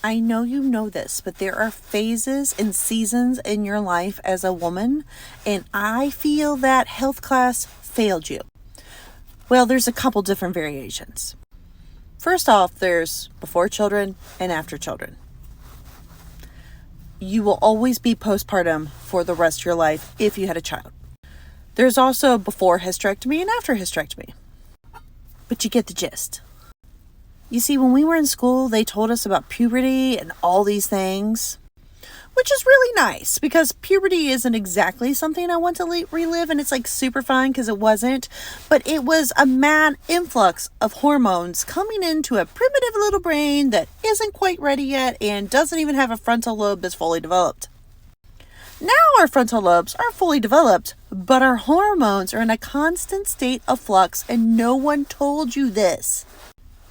I know you know this, but there are phases and seasons in your life as a woman, and I feel that health class failed you. Well, there's a couple different variations. First off, there's before children and after children. You will always be postpartum for the rest of your life if you had a child. There's also before hysterectomy and after hysterectomy. But you get the gist. You see, when we were in school, they told us about puberty and all these things, which is really nice because puberty isn't exactly something I want to relive, and it's like super fun because it wasn't, but it was a mad influx of hormones coming into a primitive little brain that isn't quite ready yet and doesn't even have a frontal lobe that's fully developed. Now our frontal lobes are fully developed, but our hormones are in a constant state of flux, and no one told you this.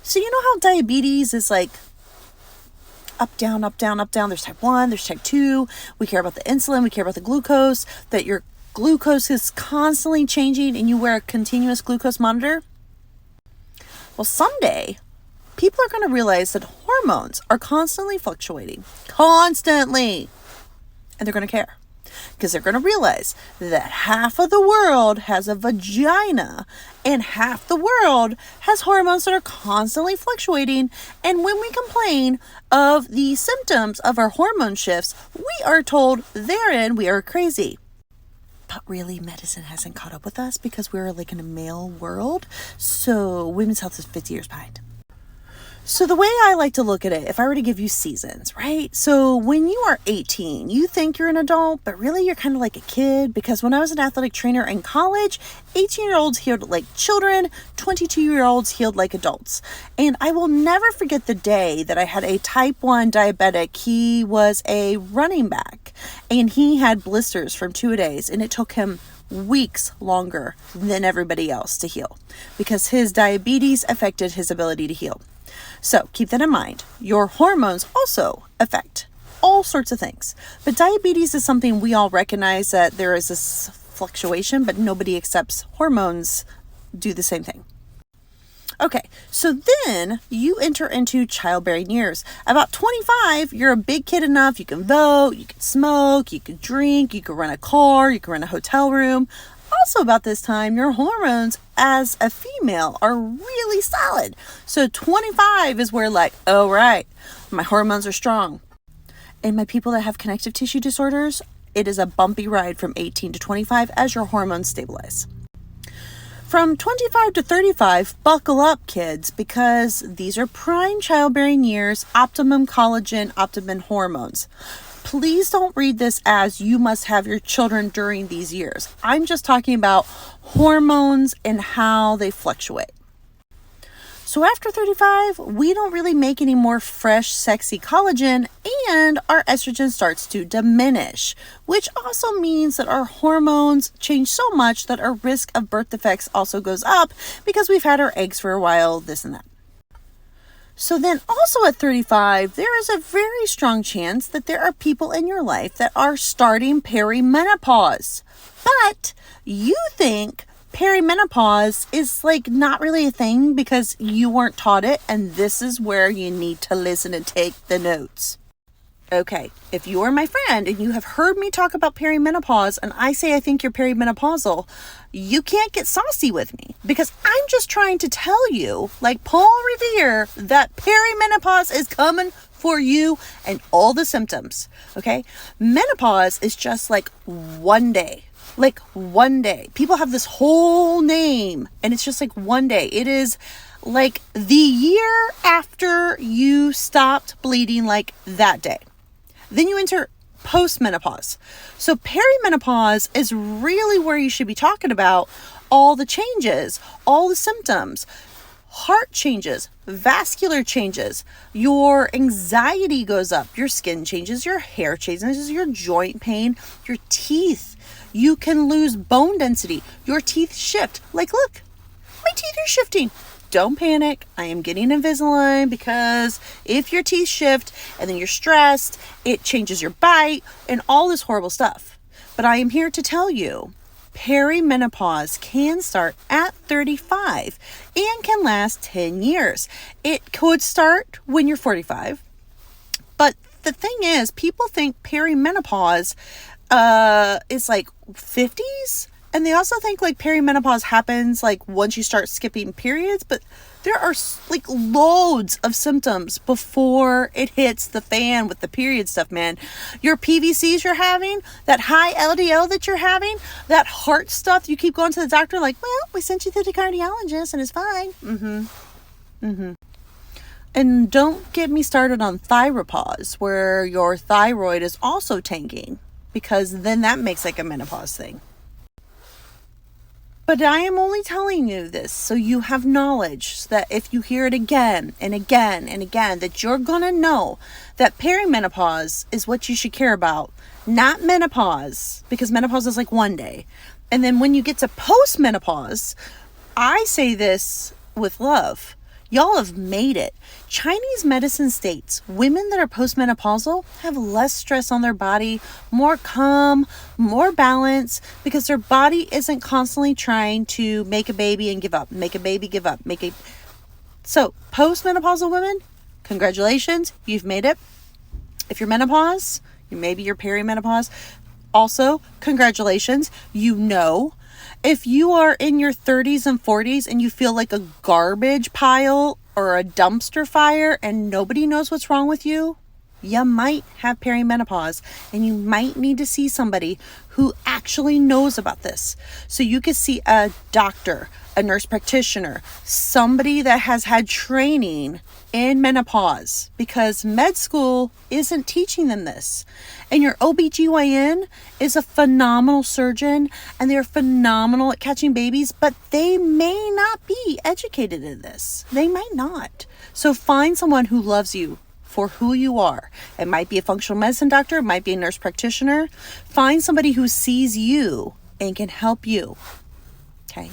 So you know how diabetes is like up, down, up, down, up, down. There's type 1, there's type 2. We care about the insulin, we care about the glucose, that your glucose is constantly changing and you wear a continuous glucose monitor. Well, someday, people are going to realize that hormones are constantly fluctuating. Constantly. And they're going to care. Because they're going to realize that half of the world has a vagina and half the world has hormones that are constantly fluctuating. And when we complain of the symptoms of our hormone shifts, we are told therein we are crazy. But really, medicine hasn't caught up with us because we're like in a male world. So women's health is 50 years behind. So the way I like to look at it, if I were to give you seasons, right? So when you are 18, you think you're an adult, but really you're kind of like a kid, because when I was an athletic trainer in college, 18-year-olds healed like children, 22-year-olds healed like adults. And I will never forget the day that I had a type 1 diabetic. He was a running back and he had blisters from 2 days, and it took him weeks longer than everybody else to heal because his diabetes affected his ability to heal. So keep that in mind. Your hormones also affect all sorts of things. But diabetes is something we all recognize that there is this fluctuation, but nobody accepts hormones do the same thing. Okay, so then you enter into childbearing years. About 25, you're a big kid enough. You can vote, you can smoke, you can drink, you can rent a car, you can rent a hotel room. Also about this time, your hormones as a female are really solid. So 25 is where like, oh right, my hormones are strong. And my people that have connective tissue disorders, it is a bumpy ride from 18 to 25 as your hormones stabilize. From 25 to 35, buckle up, kids, because these are prime childbearing years, optimum collagen, optimum hormones. Please don't read this as you must have your children during these years. I'm just talking about hormones and how they fluctuate. So after 35, we don't really make any more fresh, sexy collagen, and our estrogen starts to diminish, which also means that our hormones change so much that our risk of birth defects also goes up because we've had our eggs for a while, this and that. So then also at 35, there is a very strong chance that there are people in your life that are starting perimenopause. But you think perimenopause is like not really a thing because you weren't taught it, and this is where you need to listen and take the notes. Okay, if you are my friend and you have heard me talk about perimenopause and I say I think you're perimenopausal, you can't get saucy with me because I'm just trying to tell you, like Paul Revere, that perimenopause is coming for you and all the symptoms, okay? Menopause is just like one day. Like one day. People have this whole name and it's just like one day. It is like the year after you stopped bleeding, like that day. Then you enter post-menopause. So perimenopause is really where you should be talking about all the changes, all the symptoms, heart changes, vascular changes, your anxiety goes up, your skin changes, your hair changes, your joint pain, your teeth. You can lose bone density, your teeth shift. Like, look, my teeth are shifting. Don't panic. I am getting Invisalign because if your teeth shift and then you're stressed, it changes your bite and all this horrible stuff. But I am here to tell you, perimenopause can start at 35 and can last 10 years. It could start when you're 45, the thing is, people think perimenopause is like 50s. And they also think like perimenopause happens like once you start skipping periods. But there are like loads of symptoms before it hits the fan with the period stuff, man. Your PVCs you're having, that high LDL that you're having, that heart stuff, you keep going to the doctor like, well, we sent you to the cardiologist and it's fine. And don't get me started on thyropause, where your thyroid is also tanking, because then that makes like a menopause thing. But I am only telling you this so you have knowledge that if you hear it again and again and again, that you're going to know that perimenopause is what you should care about, not menopause, because menopause is like one day. And then when you get to post-menopause, I say this with love. Y'all have made it. Chinese medicine states women that are postmenopausal have less stress on their body, more calm, more balance, because their body isn't constantly trying to make a baby and give up, make a baby, give up, So postmenopausal women, congratulations, you've made it. If you're menopause, maybe you're perimenopause, also congratulations, you know. If you are in your 30s and 40s and you feel like a garbage pile or a dumpster fire and nobody knows what's wrong with you, you might have perimenopause, and you might need to see somebody who actually knows about this. So you could see a doctor, a nurse practitioner, somebody that has had training in menopause, because med school isn't teaching them this. And your OBGYN is a phenomenal surgeon and they're phenomenal at catching babies, but they may not be educated in this. They might not. So find someone who loves you for who you are. It might be a functional medicine doctor, it might be a nurse practitioner. Find somebody who sees you and can help you. Okay?